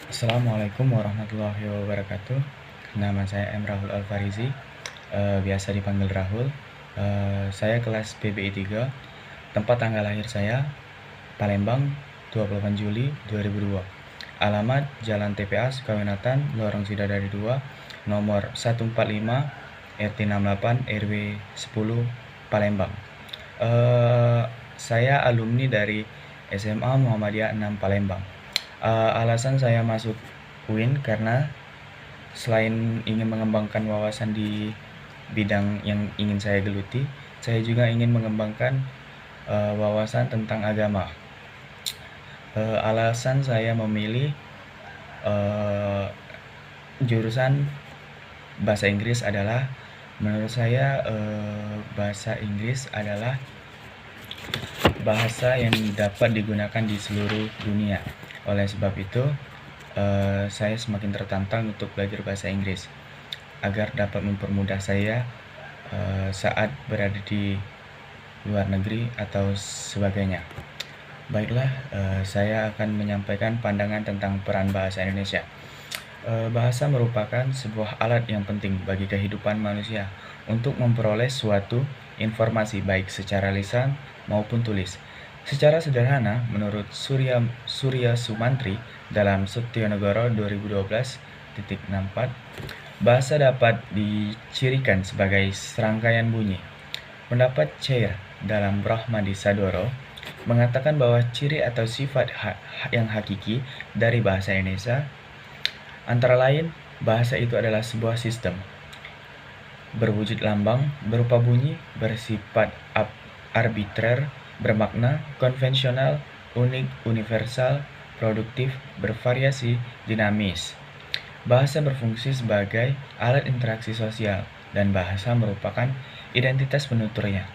Assalamualaikum warahmatullahi wabarakatuh. Nama saya M. Rahul Alfarizi, biasa dipanggil Rahul. Saya kelas PBI 3. Tempat tanggal lahir saya Palembang, 28 Juli 2002. Alamat Jalan TPA Sukawinatan, Lorong Sidadari 2, nomor 145, RT 68, RW 10, Palembang. Saya alumni dari SMA Muhammadiyah 6 Palembang. Alasan saya masuk UIN karena selain ingin mengembangkan wawasan di bidang yang ingin saya geluti, saya juga ingin mengembangkan wawasan tentang agama. Alasan saya memilih jurusan bahasa Inggris adalah, menurut saya bahasa Inggris adalah bahasa yang dapat digunakan di seluruh dunia. Oleh sebab itu, saya semakin tertantang untuk belajar bahasa Inggris agar dapat mempermudah saya saat berada di luar negeri atau sebagainya. Baiklah, saya akan menyampaikan pandangan tentang peran bahasa Indonesia. Bahasa merupakan sebuah alat yang penting bagi kehidupan manusia untuk memperoleh suatu informasi baik secara lisan maupun tulis. Secara sederhana, menurut Surya Sumantri dalam Suttionegoro 2012.64, bahasa dapat dicirikan sebagai serangkaian bunyi. Pendapat Chair dalam Brahmadi Sadoro mengatakan bahwa ciri atau sifat yang hakiki dari bahasa Indonesia antara lain, bahasa itu adalah sebuah sistem berwujud lambang, berupa bunyi, bersifat arbitrer, bermakna, konvensional, unik, universal, produktif, bervariasi, dinamis. Bahasa berfungsi sebagai alat interaksi sosial, dan bahasa merupakan identitas penuturnya.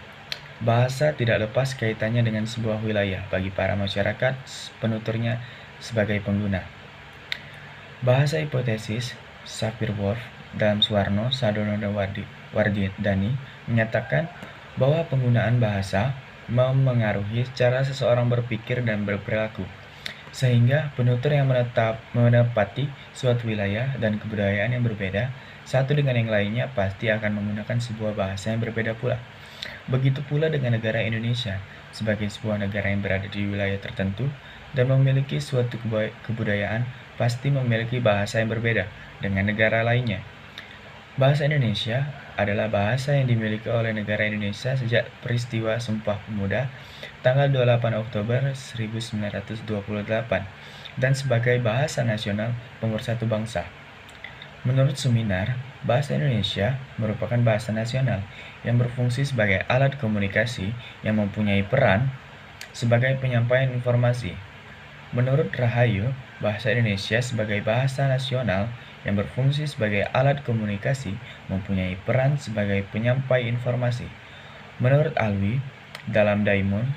Bahasa tidak lepas kaitannya dengan sebuah wilayah bagi para masyarakat penuturnya sebagai pengguna. Bahasa hipotesis, Sapir-Whorf dalam Suwarno Sadono dan Wardani menyatakan bahwa penggunaan bahasa memengaruhi cara seseorang berpikir dan berperilaku, sehingga penutur yang menepati suatu wilayah dan kebudayaan yang berbeda satu dengan yang lainnya pasti akan menggunakan sebuah bahasa yang berbeda pula. Begitu pula dengan negara Indonesia, sebagai sebuah negara yang berada di wilayah tertentu dan memiliki suatu kebudayaan, pasti memiliki bahasa yang berbeda dengan negara lainnya. Bahasa Indonesia adalah bahasa yang dimiliki oleh negara Indonesia sejak peristiwa Sumpah Pemuda tanggal 28 Oktober 1928 dan sebagai bahasa nasional pemersatu bangsa. Menurut Suminar, bahasa Indonesia merupakan bahasa nasional yang berfungsi sebagai alat komunikasi yang mempunyai peran sebagai penyampaian informasi. Menurut Rahayu, bahasa Indonesia sebagai bahasa nasional yang berfungsi sebagai alat komunikasi mempunyai peran sebagai penyampai informasi. Menurut Alwi, dalam Daimon,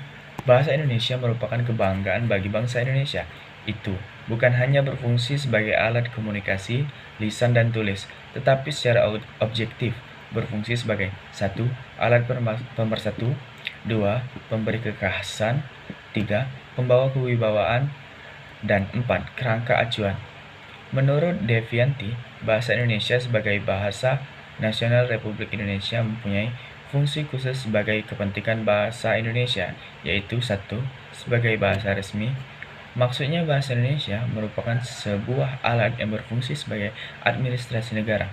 bahasa Indonesia merupakan kebanggaan bagi bangsa Indonesia. Itu bukan hanya berfungsi sebagai alat komunikasi, lisan dan tulis, tetapi secara objektif berfungsi sebagai 1. Alat pemersatu, 2. Pemberi kekhasan, 3. Pembawa kewibawaan, dan 4. Kerangka acuan. Menurut Devianti, bahasa Indonesia sebagai bahasa nasional Republik Indonesia mempunyai fungsi khusus sebagai kepentingan bahasa Indonesia, yaitu 1. Sebagai bahasa resmi. Maksudnya bahasa Indonesia merupakan sebuah alat yang berfungsi sebagai administrasi negara.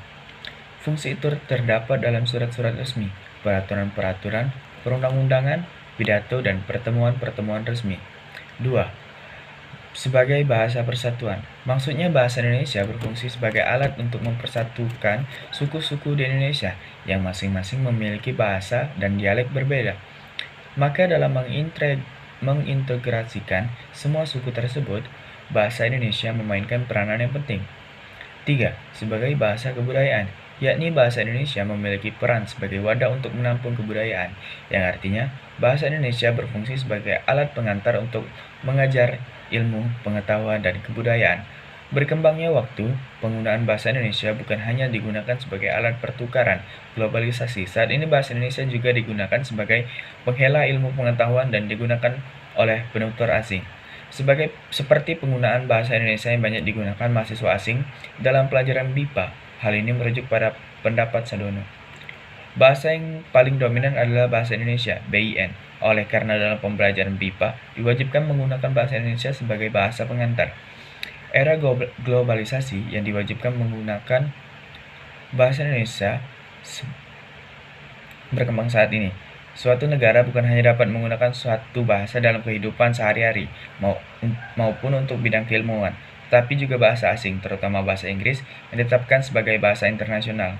Fungsi itu terdapat dalam surat-surat resmi, peraturan-peraturan, perundang-undangan, pidato, dan pertemuan-pertemuan resmi. 2. Sebagai bahasa persatuan. Maksudnya bahasa Indonesia berfungsi sebagai alat untuk mempersatukan suku-suku di Indonesia yang masing-masing memiliki bahasa dan dialek berbeda. Maka dalam mengintegrasikan semua suku tersebut, bahasa Indonesia memainkan peranan yang penting. 3. Sebagai bahasa kebudayaan, yakni bahasa Indonesia memiliki peran sebagai wadah untuk menampung kebudayaan, yang artinya bahasa Indonesia berfungsi sebagai alat pengantar untuk mengajar ilmu, pengetahuan, dan kebudayaan. Berkembangnya waktu, penggunaan bahasa Indonesia bukan hanya digunakan sebagai alat pertukaran globalisasi. Saat ini bahasa Indonesia juga digunakan sebagai penghela ilmu pengetahuan dan digunakan oleh penutur asing. Seperti penggunaan bahasa Indonesia yang banyak digunakan mahasiswa asing dalam pelajaran BIPA. Hal ini merujuk pada pendapat Sadono. Bahasa yang paling dominan adalah bahasa Indonesia, BIN. Oleh karena dalam pembelajaran BIPA, diwajibkan menggunakan bahasa Indonesia sebagai bahasa pengantar. Era globalisasi yang diwajibkan menggunakan bahasa Indonesia berkembang saat ini. Suatu negara bukan hanya dapat menggunakan suatu bahasa dalam kehidupan sehari-hari maupun untuk bidang keilmuan, tapi juga bahasa asing, terutama bahasa Inggris, yang ditetapkan sebagai bahasa internasional.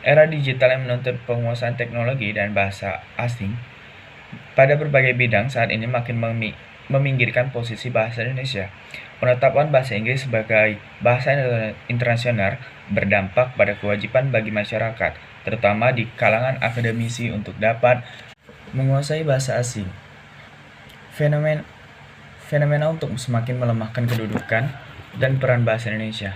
Era digital yang menuntut penguasaan teknologi dan bahasa asing pada berbagai bidang saat ini makin meminggirkan posisi bahasa Indonesia. Penetapan bahasa Inggris sebagai bahasa internasional berdampak pada kewajiban bagi masyarakat, terutama di kalangan akademisi untuk dapat menguasai bahasa asing. Fenomena untuk semakin melemahkan kedudukan dan peran bahasa Indonesia.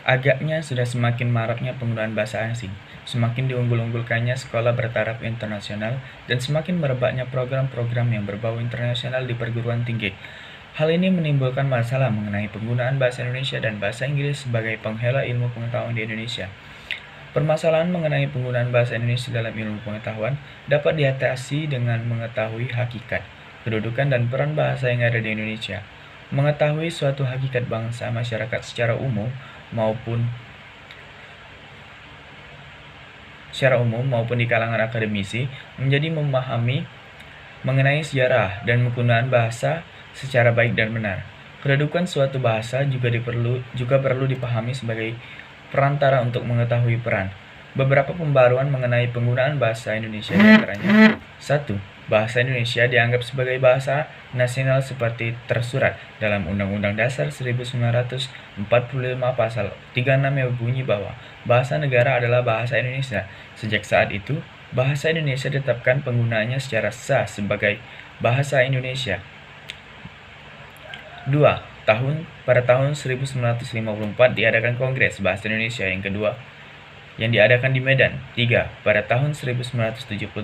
Agaknya sudah semakin maraknya penggunaan bahasa asing, semakin diunggul-unggulkannya sekolah bertaraf internasional, dan semakin merebaknya program-program yang berbau internasional di perguruan tinggi. Hal ini menimbulkan masalah mengenai penggunaan bahasa Indonesia dan bahasa Inggris sebagai penghela ilmu pengetahuan di Indonesia. Permasalahan mengenai penggunaan bahasa Indonesia dalam ilmu pengetahuan dapat diatasi dengan mengetahui hakikat, kedudukan, dan peran bahasa yang ada di Indonesia. Mengetahui suatu hakikat bangsa masyarakat secara umum maupun di kalangan akademisi menjadi memahami mengenai sejarah dan penggunaan bahasa secara baik dan benar. Kedudukan suatu bahasa juga perlu dipahami sebagai perantara untuk mengetahui peran. Beberapa pembaruan mengenai penggunaan bahasa Indonesia diantaranya: 1. Bahasa Indonesia dianggap sebagai bahasa nasional seperti tersurat dalam Undang-Undang Dasar 1945 pasal 36 yang berbunyi bahwa bahasa negara adalah bahasa Indonesia. Sejak saat itu, bahasa Indonesia ditetapkan penggunaannya secara sah sebagai bahasa Indonesia. 2. Pada tahun 1954 diadakan Kongres Bahasa Indonesia yang kedua yang diadakan di Medan. 3. Pada tahun 1978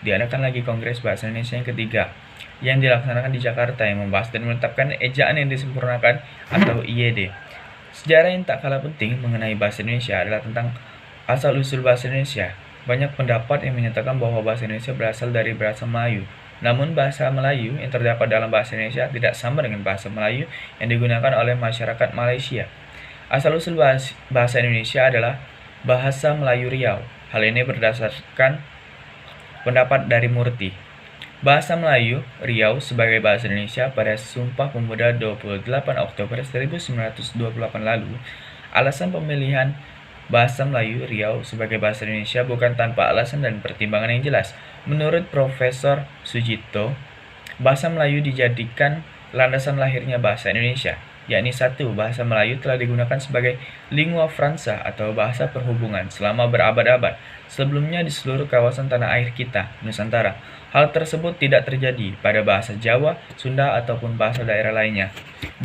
diadakan lagi Kongres Bahasa Indonesia yang ketiga yang dilaksanakan di Jakarta yang membahas dan menetapkan ejaan yang disempurnakan atau IED. Sejarah yang tak kalah penting mengenai bahasa Indonesia adalah tentang asal-usul bahasa Indonesia. Banyak pendapat yang menyatakan bahwa bahasa Indonesia berasal dari bahasa Melayu. Namun bahasa Melayu yang terdapat dalam bahasa Indonesia tidak sama dengan bahasa Melayu yang digunakan oleh masyarakat Malaysia. Asal-usul bahasa Indonesia adalah bahasa Melayu Riau. Hal ini berdasarkan pendapat dari Murti. Bahasa Melayu Riau sebagai bahasa Indonesia pada Sumpah Pemuda 28 Oktober 1928 lalu. Alasan pemilihan bahasa Melayu Riau sebagai bahasa Indonesia bukan tanpa alasan dan pertimbangan yang jelas. Menurut Profesor Sujito, bahasa Melayu dijadikan landasan lahirnya bahasa Indonesia, yakni 1. Bahasa Melayu telah digunakan sebagai lingua franca atau bahasa perhubungan selama berabad-abad sebelumnya di seluruh kawasan tanah air kita, Nusantara. Hal tersebut tidak terjadi pada bahasa Jawa, Sunda, ataupun bahasa daerah lainnya.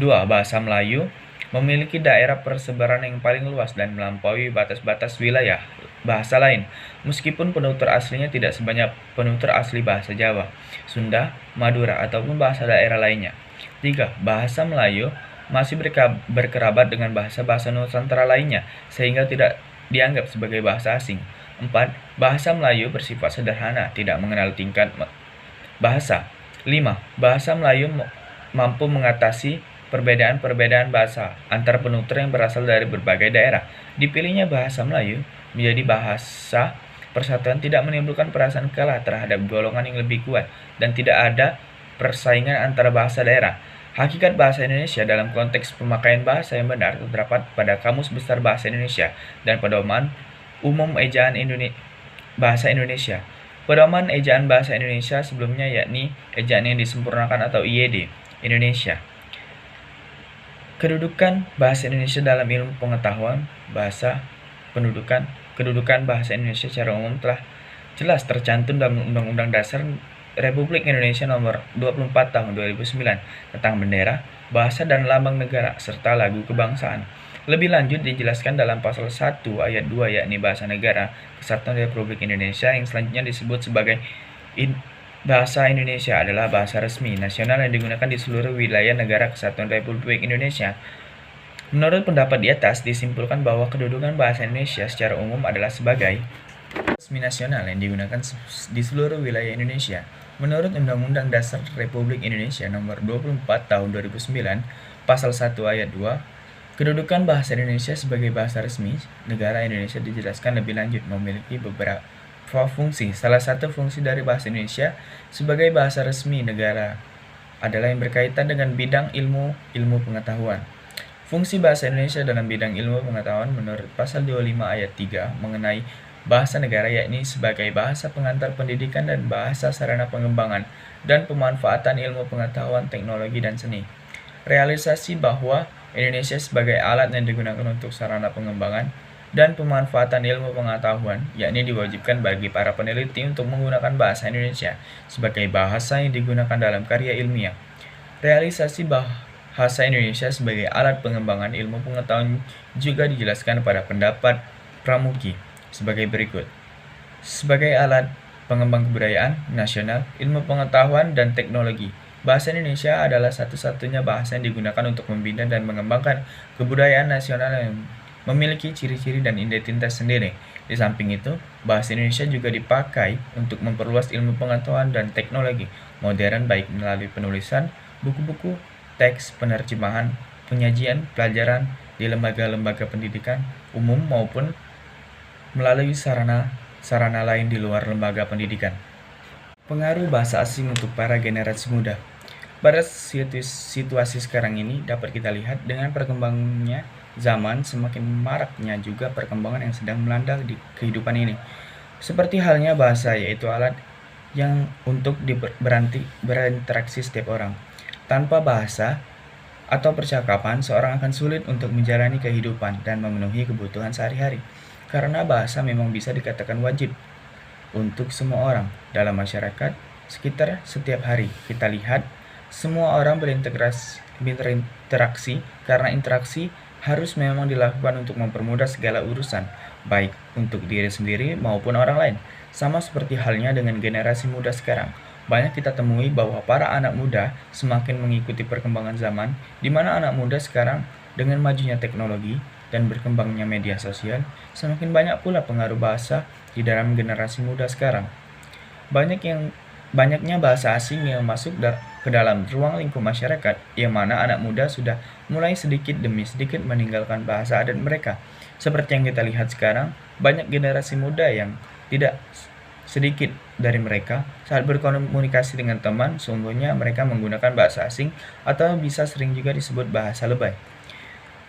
2. Bahasa Melayu memiliki daerah persebaran yang paling luas dan melampaui batas-batas wilayah bahasa lain, meskipun penutur aslinya tidak sebanyak penutur asli bahasa Jawa, Sunda, Madura, ataupun bahasa daerah lainnya. 3. Bahasa Melayu masih berkerabat dengan bahasa-bahasa Nusantara lainnya, sehingga tidak dianggap sebagai bahasa asing. 4. Bahasa Melayu bersifat sederhana, tidak mengenal tingkat bahasa. 5. Bahasa Melayu mampu mengatasi perbedaan-perbedaan bahasa antar penutur yang berasal dari berbagai daerah. Dipilihnya bahasa Melayu menjadi bahasa persatuan tidak menimbulkan perasaan kalah terhadap golongan yang lebih kuat dan tidak ada persaingan antara bahasa daerah. Hakikat bahasa Indonesia dalam konteks pemakaian bahasa yang benar terdapat pada Kamus Besar Bahasa Indonesia dan Pedoman Umum Ejaan Bahasa Indonesia. Pedoman Ejaan Bahasa Indonesia sebelumnya yakni ejaan yang disempurnakan atau IED Indonesia. Kedudukan bahasa Indonesia dalam ilmu pengetahuan bahasa kedudukan bahasa Indonesia secara umum telah jelas tercantum dalam Undang-Undang Dasar Republik Indonesia Nomor 24 Tahun 2009 tentang bendera, bahasa dan lambang negara serta lagu kebangsaan. Lebih lanjut dijelaskan dalam pasal 1 ayat 2 yakni bahasa negara kesatuan Republik Indonesia yang selanjutnya disebut sebagai Bahasa Indonesia adalah bahasa resmi nasional yang digunakan di seluruh wilayah Negara Kesatuan Republik Indonesia. Menurut pendapat di atas, disimpulkan bahwa kedudukan bahasa Indonesia secara umum adalah sebagai resmi nasional yang digunakan di seluruh wilayah Indonesia. Menurut Undang-Undang Dasar Republik Indonesia Nomor 24 Tahun 2009, Pasal 1 Ayat 2, kedudukan bahasa Indonesia sebagai bahasa resmi negara Indonesia dijelaskan lebih lanjut memiliki beberapa fungsi. Salah satu fungsi dari bahasa Indonesia sebagai bahasa resmi negara adalah yang berkaitan dengan bidang ilmu pengetahuan. Fungsi bahasa Indonesia dalam bidang ilmu pengetahuan menurut Pasal 25 Ayat 3 mengenai bahasa negara yakni sebagai bahasa pengantar pendidikan dan bahasa sarana pengembangan dan pemanfaatan ilmu pengetahuan, teknologi, dan seni. Realisasi bahwa Indonesia sebagai alat yang digunakan untuk sarana pengembangan dan pemanfaatan ilmu pengetahuan, yakni diwajibkan bagi para peneliti untuk menggunakan bahasa Indonesia sebagai bahasa yang digunakan dalam karya ilmiah. Realisasi bahasa Indonesia sebagai alat pengembangan ilmu pengetahuan juga dijelaskan pada pendapat Pramuki sebagai berikut. Sebagai alat pengembang kebudayaan nasional, ilmu pengetahuan, dan teknologi, bahasa Indonesia adalah satu-satunya bahasa yang digunakan untuk membina dan mengembangkan kebudayaan nasional yang memiliki ciri-ciri dan identitas sendiri. Di samping itu, bahasa Indonesia juga dipakai untuk memperluas ilmu pengetahuan dan teknologi modern baik melalui penulisan, buku-buku, teks, penerjemahan, penyajian, pelajaran di lembaga-lembaga pendidikan umum maupun melalui sarana lain di luar lembaga pendidikan. Pengaruh bahasa asing untuk para generasi muda. Pada situasi sekarang ini dapat kita lihat dengan perkembangannya zaman, semakin maraknya juga perkembangan yang sedang melanda di kehidupan ini. Seperti halnya bahasa, yaitu alat yang untuk berinteraksi setiap orang. Tanpa bahasa atau percakapan, seorang akan sulit untuk menjalani kehidupan dan memenuhi kebutuhan sehari-hari. Karena bahasa memang bisa dikatakan wajib untuk semua orang dalam masyarakat sekitar setiap hari. Kita lihat semua orang berinteraksi karena interaksi harus memang dilakukan untuk mempermudah segala urusan, baik untuk diri sendiri maupun orang lain. Sama seperti halnya dengan generasi muda sekarang. Banyak kita temui bahwa para anak muda semakin mengikuti perkembangan zaman, di mana anak muda sekarang dengan majunya teknologi dan berkembangnya media sosial, semakin banyak pula pengaruh bahasa di dalam generasi muda sekarang. Banyaknya bahasa asing yang masuk ke dalam ruang lingkup masyarakat, yang mana anak muda sudah mulai sedikit demi sedikit meninggalkan bahasa adat mereka. Seperti yang kita lihat sekarang, banyak generasi muda yang tidak sedikit dari mereka saat berkomunikasi dengan teman, sungguhnya mereka menggunakan bahasa asing atau bisa sering juga disebut bahasa lebay.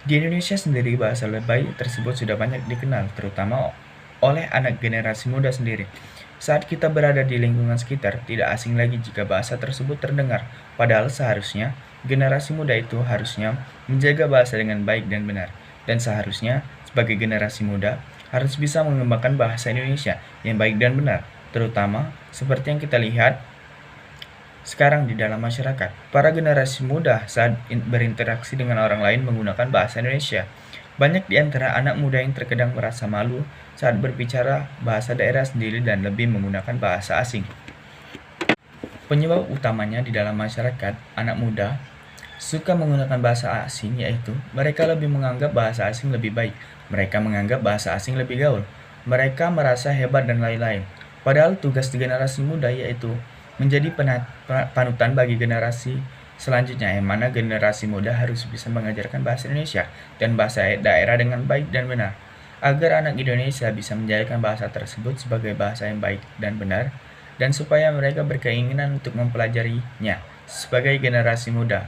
Di Indonesia sendiri, bahasa lebay tersebut sudah banyak dikenal, terutama oleh anak generasi muda sendiri. Saat kita berada di lingkungan sekitar, tidak asing lagi jika bahasa tersebut terdengar. Padahal seharusnya, generasi muda itu harusnya menjaga bahasa dengan baik dan benar. Dan seharusnya, sebagai generasi muda, harus bisa mengembangkan bahasa Indonesia yang baik dan benar. Terutama, seperti yang kita lihat sekarang di dalam masyarakat. Para generasi muda saat berinteraksi dengan orang lain menggunakan bahasa Indonesia. Banyak di antara anak muda yang terkadang merasa malu saat berbicara bahasa daerah sendiri dan lebih menggunakan bahasa asing. Penyebab utamanya di dalam masyarakat, anak muda suka menggunakan bahasa asing yaitu mereka lebih menganggap bahasa asing lebih baik. Mereka menganggap bahasa asing lebih gaul. Mereka merasa hebat dan lain-lain. Padahal tugas di generasi muda yaitu menjadi panutan bagi generasi selanjutnya, yang mana generasi muda harus bisa mengajarkan bahasa Indonesia dan bahasa daerah dengan baik dan benar, agar anak Indonesia bisa menjadikan bahasa tersebut sebagai bahasa yang baik dan benar, dan supaya mereka berkeinginan untuk mempelajarinya. Sebagai generasi muda,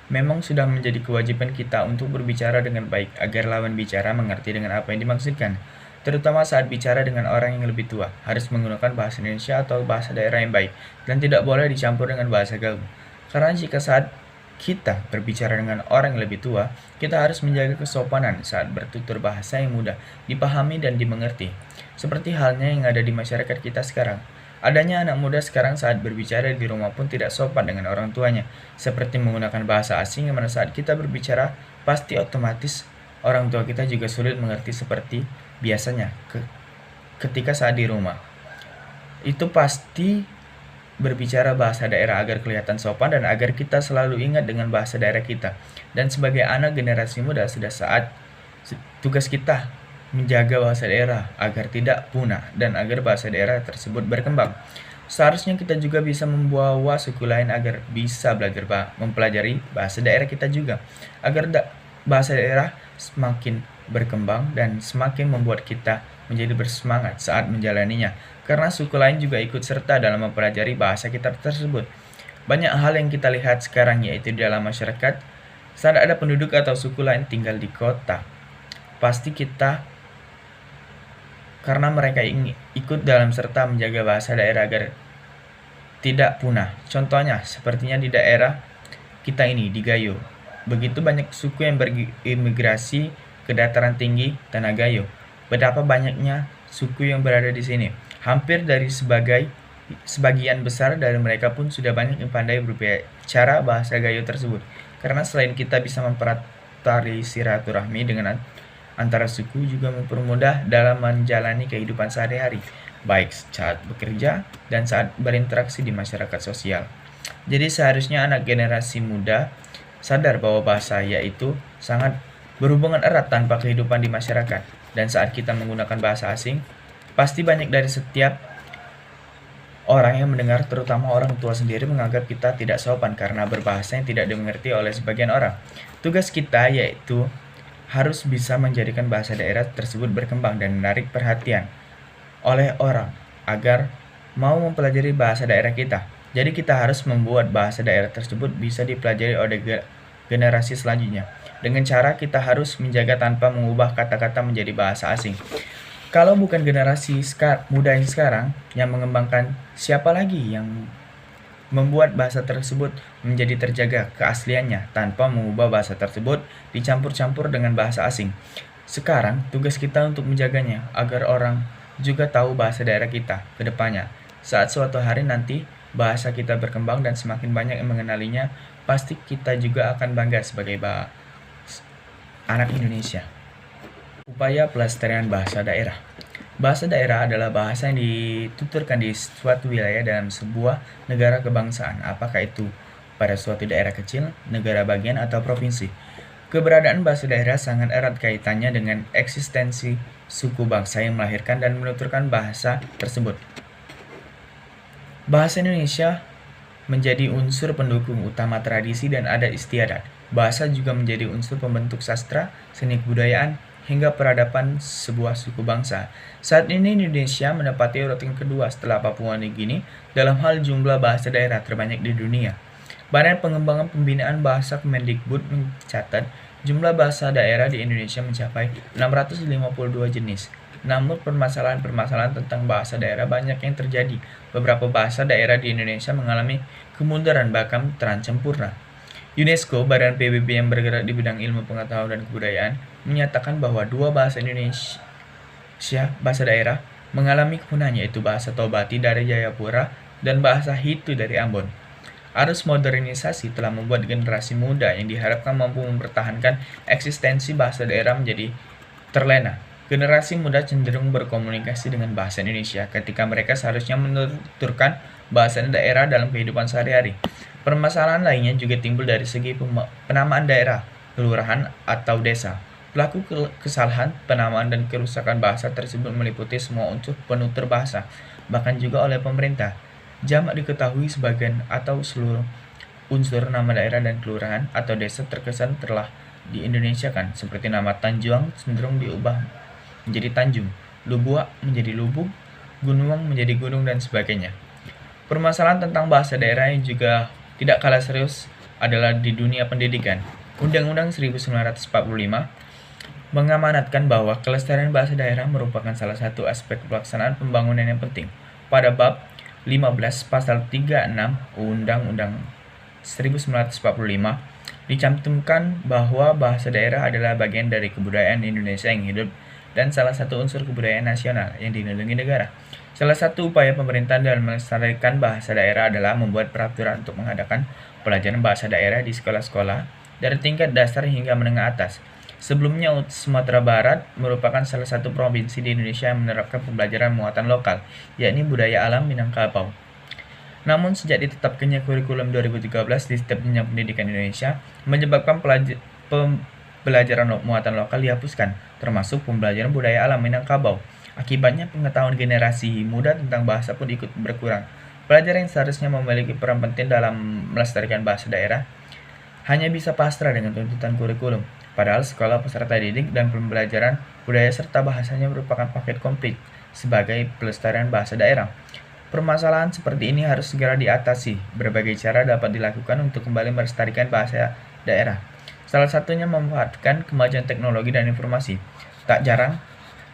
memang sudah menjadi kewajiban kita untuk berbicara dengan baik agar lawan bicara mengerti dengan apa yang dimaksudkan. Terutama saat bicara dengan orang yang lebih tua, harus menggunakan bahasa Indonesia atau bahasa daerah yang baik, dan tidak boleh dicampur dengan bahasa gaul. Karena jika saat kita berbicara dengan orang yang lebih tua, kita harus menjaga kesopanan saat bertutur bahasa yang mudah dipahami dan dimengerti. Seperti halnya yang ada di masyarakat kita sekarang. Adanya anak muda sekarang saat berbicara di rumah pun tidak sopan dengan orang tuanya, seperti menggunakan bahasa asing yang mana saat kita berbicara, pasti otomatis orang tua kita juga sulit mengerti seperti biasanya ketika saat di rumah. Itu pasti berbicara bahasa daerah agar kelihatan sopan dan agar kita selalu ingat dengan bahasa daerah kita. Dan sebagai anak generasi muda sudah saat tugas kita menjaga bahasa daerah agar tidak punah dan agar bahasa daerah tersebut berkembang. Seharusnya kita juga bisa membawa suku lain agar bisa belajar mempelajari bahasa daerah kita juga, agar bahasa daerah semakin berkembang dan semakin membuat kita menjadi bersemangat saat menjalaninya, karena suku lain juga ikut serta dalam mempelajari bahasa kita tersebut. Banyak hal yang kita lihat sekarang yaitu di dalam masyarakat, saat ada penduduk atau suku lain tinggal di kota, pasti kita karena mereka ingin ikut dalam serta menjaga bahasa daerah agar tidak punah. Contohnya, sepertinya di daerah kita ini, di Gayo. Begitu banyak suku yang berimigrasi ke dataran tinggi Tanah Gayo. Betapa banyaknya suku yang berada di sini. Hampir dari sebagian besar dari mereka pun sudah banyak yang pandai berbicara bahasa Gayo tersebut. Karena selain kita bisa mempererat tali silaturahmi dengan antara suku, juga mempermudah dalam menjalani kehidupan sehari-hari, baik saat bekerja dan saat berinteraksi di masyarakat sosial. Jadi seharusnya anak generasi muda sadar bahwa bahasa yaitu sangat berhubungan erat tanpa kehidupan di masyarakat. Dan saat kita menggunakan bahasa asing, pasti banyak dari setiap orang yang mendengar, terutama orang tua sendiri, menganggap kita tidak sopan karena berbahasa yang tidak dimengerti oleh sebagian orang. Tugas kita yaitu harus bisa menjadikan bahasa daerah tersebut berkembang dan menarik perhatian oleh orang agar mau mempelajari bahasa daerah kita. Jadi kita harus membuat bahasa daerah tersebut bisa dipelajari oleh generasi selanjutnya. Dengan cara kita harus menjaga tanpa mengubah kata-kata menjadi bahasa asing. Kalau bukan generasi muda yang sekarang yang mengembangkan, siapa lagi yang membuat bahasa tersebut menjadi terjaga keasliannya tanpa mengubah bahasa tersebut dicampur-campur dengan bahasa asing. Sekarang tugas kita untuk menjaganya agar orang juga tahu bahasa daerah kita ke depannya. Saat suatu hari nanti bahasa kita berkembang dan semakin banyak yang mengenalinya, pasti kita juga akan bangga sebagai anak Indonesia. Upaya pelestarian bahasa daerah. Bahasa daerah adalah bahasa yang dituturkan di suatu wilayah dalam sebuah negara kebangsaan, apakah itu pada suatu daerah kecil, negara bagian, atau provinsi. Keberadaan bahasa daerah sangat erat kaitannya dengan eksistensi suku bangsa yang melahirkan dan menuturkan bahasa tersebut. Bahasa Indonesia menjadi unsur pendukung utama tradisi dan adat istiadat. Bahasa juga menjadi unsur pembentuk sastra, seni kebudayaan, hingga peradaban sebuah suku bangsa. Saat ini Indonesia menempati urutan kedua setelah Papua Nugini dalam hal jumlah bahasa daerah terbanyak di dunia. Badan Pengembangan Pembinaan Bahasa Kemendikbud mencatat jumlah bahasa daerah di Indonesia mencapai 652 jenis. Namun permasalahan-permasalahan tentang bahasa daerah banyak yang terjadi. Beberapa bahasa daerah di Indonesia mengalami kemunduran bahkan terancam punah. UNESCO, badan PBB yang bergerak di bidang ilmu pengetahuan dan kebudayaan, menyatakan bahwa dua bahasa Indonesia, bahasa daerah, mengalami kepunahan, yaitu bahasa Tobati dari Jayapura dan bahasa Hitu dari Ambon. Arus modernisasi telah membuat generasi muda yang diharapkan mampu mempertahankan eksistensi bahasa daerah menjadi terlena. Generasi muda cenderung berkomunikasi dengan bahasa Indonesia ketika mereka seharusnya menuturkan bahasa daerah dalam kehidupan sehari-hari. Permasalahan lainnya juga timbul dari segi penamaan daerah, kelurahan, atau desa. Pelaku kesalahan penamaan dan kerusakan bahasa tersebut meliputi semua unsur penutur bahasa, bahkan juga oleh pemerintah. Jamak diketahui sebagian atau seluruh unsur nama daerah dan kelurahan atau desa terkesan telah di-Indonesiakan, seperti nama Tanjuang cenderung diubah menjadi Tanjung, Lubuak menjadi Lubuk, Gunuang menjadi Gunung, dan sebagainya. Permasalahan tentang bahasa daerah yang juga tidak kalah serius adalah di dunia pendidikan. Undang-Undang 1945 mengamanatkan bahwa kelestarian bahasa daerah merupakan salah satu aspek pelaksanaan pembangunan yang penting. Pada bab 15 pasal 36 Undang-Undang 1945 dicantumkan bahwa bahasa daerah adalah bagian dari kebudayaan Indonesia yang hidup dan salah satu unsur kebudayaan nasional yang dilindungi negara. Salah satu upaya pemerintah dalam melestarikan bahasa daerah adalah membuat peraturan untuk mengadakan pelajaran bahasa daerah di sekolah-sekolah dari tingkat dasar hingga menengah atas. Sebelumnya, Sumatera Barat merupakan salah satu provinsi di Indonesia yang menerapkan pembelajaran muatan lokal, yakni budaya alam Minangkabau. Namun sejak ditetapkannya kurikulum 2013 di setiap jenjang pendidikan Indonesia, menyebabkan pembelajaran muatan lokal dihapuskan, termasuk pembelajaran budaya alam Minangkabau. Akibatnya pengetahuan generasi muda tentang bahasa pun ikut berkurang. Pelajar yang seharusnya memiliki peran penting dalam melestarikan bahasa daerah hanya bisa pasrah dengan tuntutan kurikulum. Padahal sekolah peserta didik dan pembelajaran budaya serta bahasanya merupakan paket komplit sebagai pelestarian bahasa daerah. Permasalahan seperti ini harus segera diatasi. Berbagai cara dapat dilakukan untuk kembali melestarikan bahasa daerah. Salah satunya memanfaatkan kemajuan teknologi dan informasi. Tak jarang,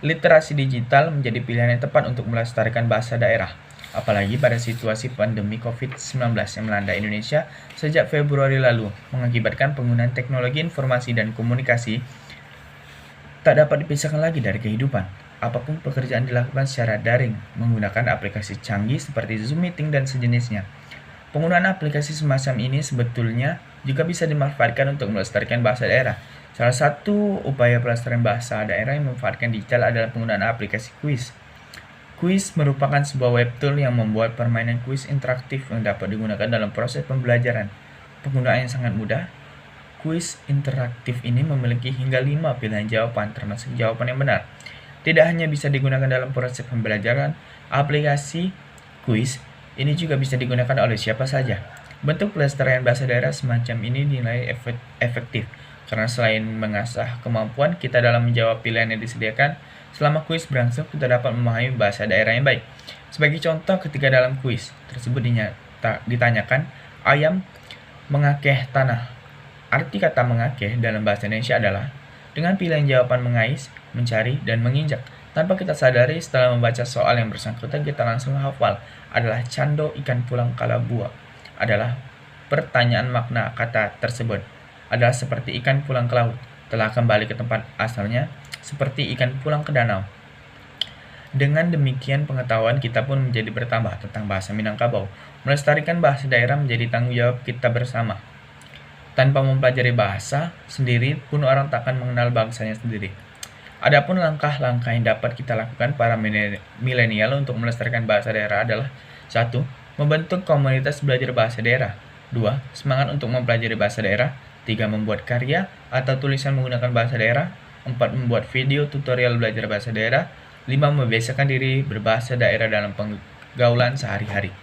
literasi digital menjadi pilihan yang tepat untuk melestarikan bahasa daerah. Apalagi pada situasi pandemi COVID-19 yang melanda Indonesia sejak Februari lalu, mengakibatkan penggunaan teknologi informasi dan komunikasi tak dapat dipisahkan lagi dari kehidupan. Apapun pekerjaan dilakukan secara daring, menggunakan aplikasi canggih seperti Zoom Meeting dan sejenisnya. Penggunaan aplikasi semacam ini sebetulnya juga bisa dimanfaatkan untuk melestarikan bahasa daerah. Salah satu upaya pelestarian bahasa daerah yang memanfaatkan digital adalah penggunaan aplikasi kuis. Kuis merupakan sebuah webtool yang membuat permainan kuis interaktif yang dapat digunakan dalam proses pembelajaran. Penggunaan yang sangat mudah. Kuis interaktif ini memiliki hingga 5 pilihan jawaban, termasuk jawaban yang benar. Tidak hanya bisa digunakan dalam proses pembelajaran, aplikasi kuis ini juga bisa digunakan oleh siapa saja. Bentuk pelestarian bahasa daerah semacam ini dinilai efektif, karena selain mengasah kemampuan kita dalam menjawab pilihan yang disediakan, selama kuis berlangsung kita dapat memahami bahasa daerah yang baik. Sebagai contoh, ketika dalam kuis tersebut ditanyakan, ayam mengakeh tanah. Arti kata mengakeh dalam bahasa Indonesia adalah dengan pilihan jawaban mengais, mencari, dan menginjak. Tanpa kita sadari, setelah membaca soal yang bersangkutan, kita langsung hafal. Adalah cando ikan pulang kalabua. Adalah pertanyaan makna kata tersebut. Adalah seperti ikan pulang ke laut, telah kembali ke tempat asalnya, seperti ikan pulang ke danau. Dengan demikian pengetahuan kita pun menjadi bertambah tentang bahasa Minangkabau. Melestarikan bahasa daerah menjadi tanggung jawab kita bersama. Tanpa mempelajari bahasa sendiri pun orang tak akan mengenal bangsanya sendiri. Adapun langkah-langkah yang dapat kita lakukan para milenial untuk melestarikan bahasa daerah adalah 1. Membentuk komunitas belajar bahasa daerah. 2. Semangat untuk mempelajari bahasa daerah. 3. Membuat karya atau tulisan menggunakan bahasa daerah. 4. Membuat video tutorial belajar bahasa daerah. 5. Membiasakan diri berbahasa daerah dalam pergaulan sehari-hari.